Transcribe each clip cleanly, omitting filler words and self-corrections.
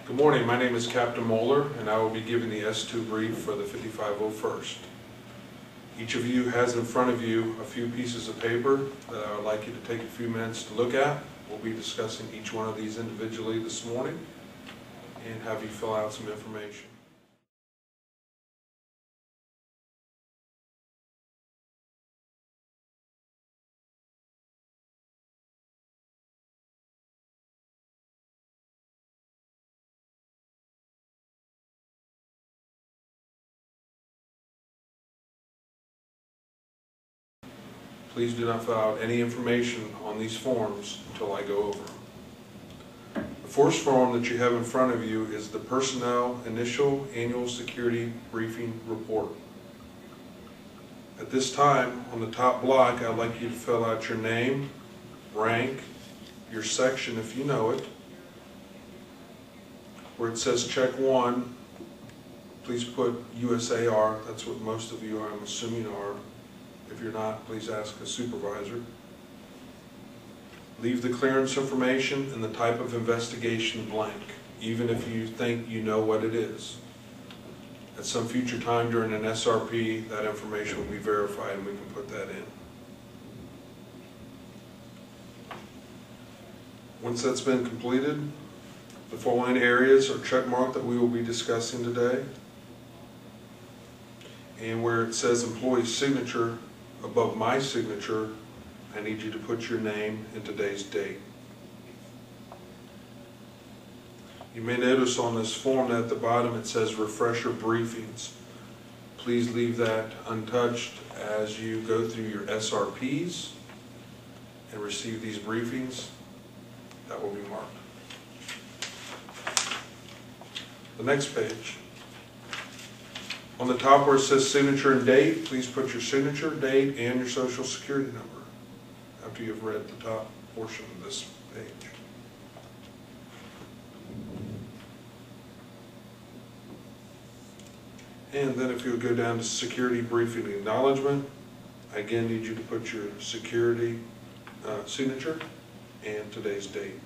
Good morning, my name is Captain Moeller and I will be giving the S2 brief for the 5501st. Each of you has in front of you a few pieces of paper that I would like you to take a few minutes to look at. We'll be discussing each one of these individually this morning and have you fill out some information. Please do not fill out any information on these forms until I go over them. The first form that you have in front of you is the Personnel Initial Annual Security Briefing Report. At this time, on the top block, I'd like you to fill out your name, rank, your section if you know it. Where it says check 1, please put USAR. That's what most of you, I'm assuming, are. If you're not, please ask a supervisor. Leave the clearance information and the type of investigation blank, even if you think you know what it is. At some future time during an SRP, that information will be verified and we can put that in. Once that's been completed, the following areas are checkmarked that we will be discussing today. And where it says employee signature, above my signature, I need you to put your name and today's date. You may notice on this form that at the bottom it says refresher briefings. Please leave that untouched as you go through your SRPs and receive these briefings. That will be marked. The next page. On the top where it says signature and date, please put your signature, date, and your social security number after you've read the top portion of this page. And then if you'll go down to security briefing acknowledgement, I again need you to put your security signature and today's date.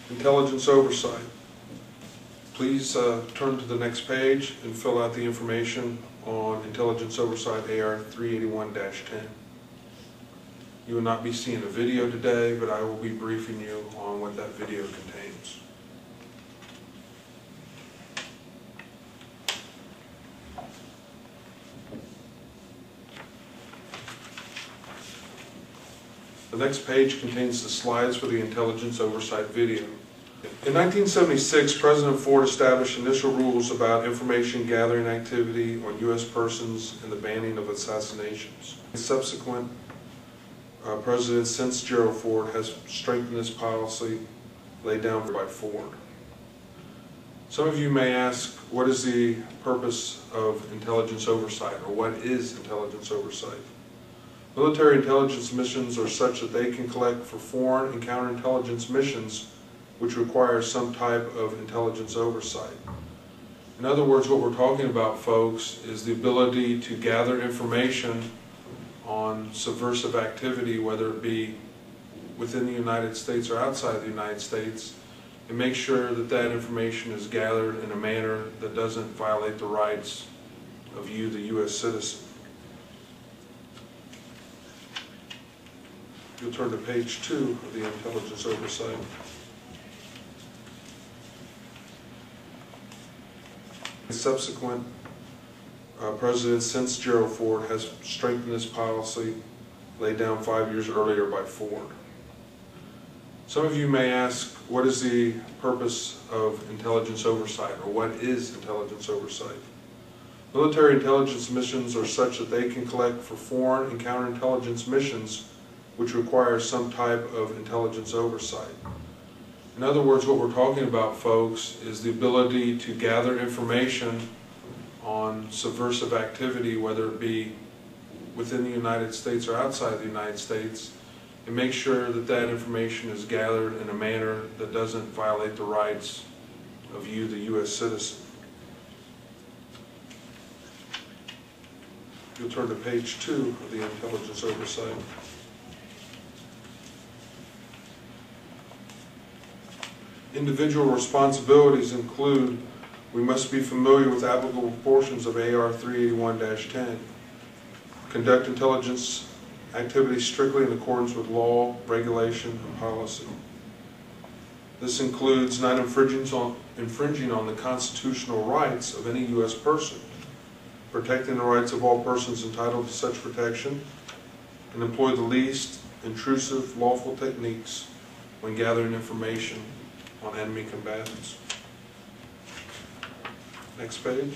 Intelligence oversight. Please turn to the next page and fill out the information on intelligence oversight AR 381-10. You will not be seeing a video today, but I will be briefing you on what that video contains. The next page contains the slides for the intelligence oversight video. In 1976, President Ford established initial rules about information gathering activity on U.S. persons and the banning of assassinations. Subsequent presidents since Gerald Ford has strengthened this policy laid down by Ford. Some of you may ask, what is the purpose of intelligence oversight, or what is intelligence oversight? Military intelligence missions are such that they can collect for foreign and counterintelligence missions which require some type of intelligence oversight. In other words, what we're talking about, folks, is the ability to gather information on subversive activity, whether it be within the United States or outside the United States, and make sure that that information is gathered in a manner that doesn't violate the rights of you, the U.S. citizen. You'll turn to page 2 of the intelligence oversight. Subsequent presidents since Gerald Ford has strengthened this policy laid down 5 years earlier by Ford. Some of you may ask, what is the purpose of intelligence oversight, or what is intelligence oversight? Military intelligence missions are such that they can collect for foreign and counterintelligence missions which require some type of intelligence oversight. In other words, what we're talking about, folks, is the ability to gather information on subversive activity, whether it be within the United States or outside the United States, and make sure that that information is gathered in a manner that doesn't violate the rights of you, the U.S. citizen. You'll turn to page 2 of the intelligence oversight. Individual responsibilities include: we must be familiar with applicable portions of AR 381-10, conduct intelligence activities strictly in accordance with law, regulation, and policy. This includes not infringing on the constitutional rights of any U.S. person, protecting the rights of all persons entitled to such protection, and employ the least intrusive lawful techniques when gathering information on enemy combatants. Next page.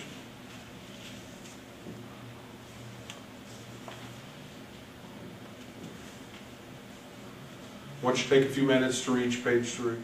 I want you to take a few minutes to reach page 3.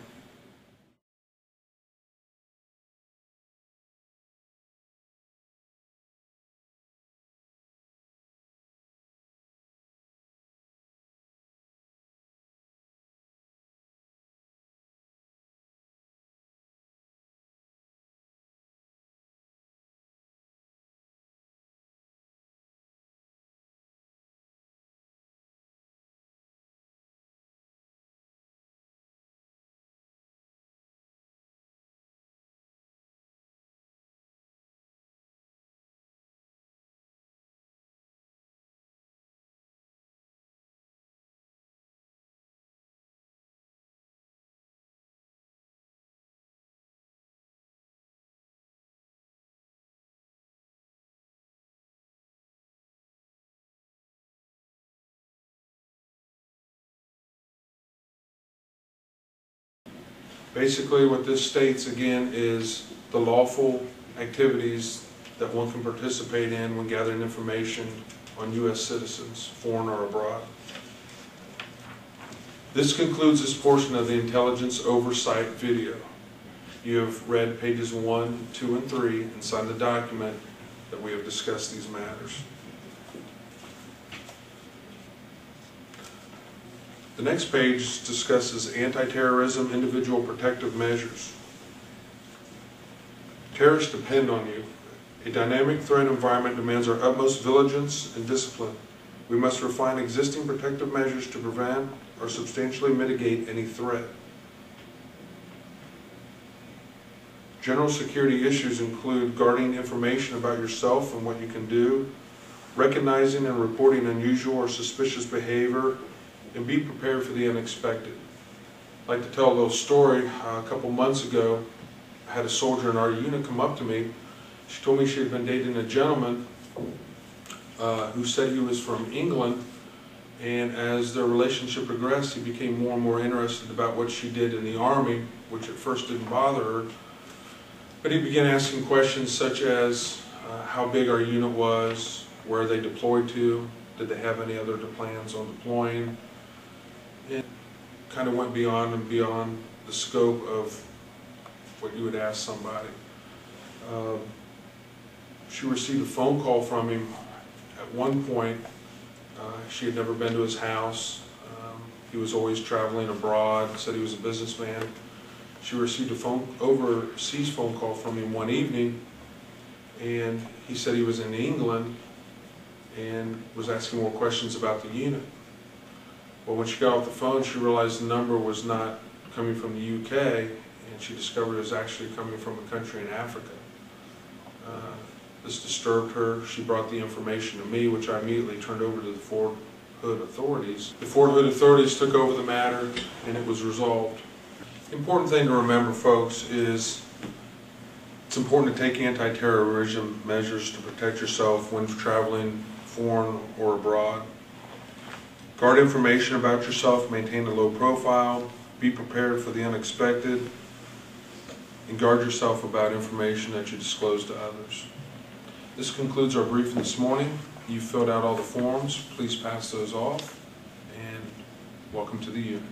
Basically, what this states again is the lawful activities that one can participate in when gathering information on U.S. citizens, foreign or abroad. This concludes this portion of the intelligence oversight video. You have read pages 1, 2, and 3 and signed the document that we have discussed these matters. The next page discusses anti-terrorism individual protective measures. Terrorists depend on you. A dynamic threat environment demands our utmost vigilance and discipline. We must refine existing protective measures to prevent or substantially mitigate any threat. General security issues include guarding information about yourself and what you can do, recognizing and reporting unusual or suspicious behavior, and be prepared for the unexpected. I'd like to tell a little story. A couple months ago, I had a soldier in our unit come up to me. She told me she had been dating a gentleman who said he was from England, and as their relationship progressed, he became more and more interested about what she did in the Army, which at first didn't bother her. But he began asking questions such as how big our unit was, where they deployed to, did they have any other plans on deploying. It kind of went beyond and beyond the scope of what you would ask somebody. She received a phone call from him. At one point, she had never been to his house. He was always traveling abroad, said he was a businessman. She received a overseas phone call from him one evening, and he said he was in England and was asking more questions about the unit. Well, when she got off the phone, she realized the number was not coming from the UK, and she discovered it was actually coming from a country in Africa. This disturbed her. She brought the information to me, which I immediately turned over to the Fort Hood authorities. The Fort Hood authorities took over the matter, and it was resolved. The important thing to remember, folks, is it's important to take anti-terrorism measures to protect yourself when traveling foreign or abroad. Guard information about yourself, maintain a low profile, be prepared for the unexpected, and guard yourself about information that you disclose to others. This concludes our briefing this morning. You filled out all the forms. Please pass those off, and welcome to the unit.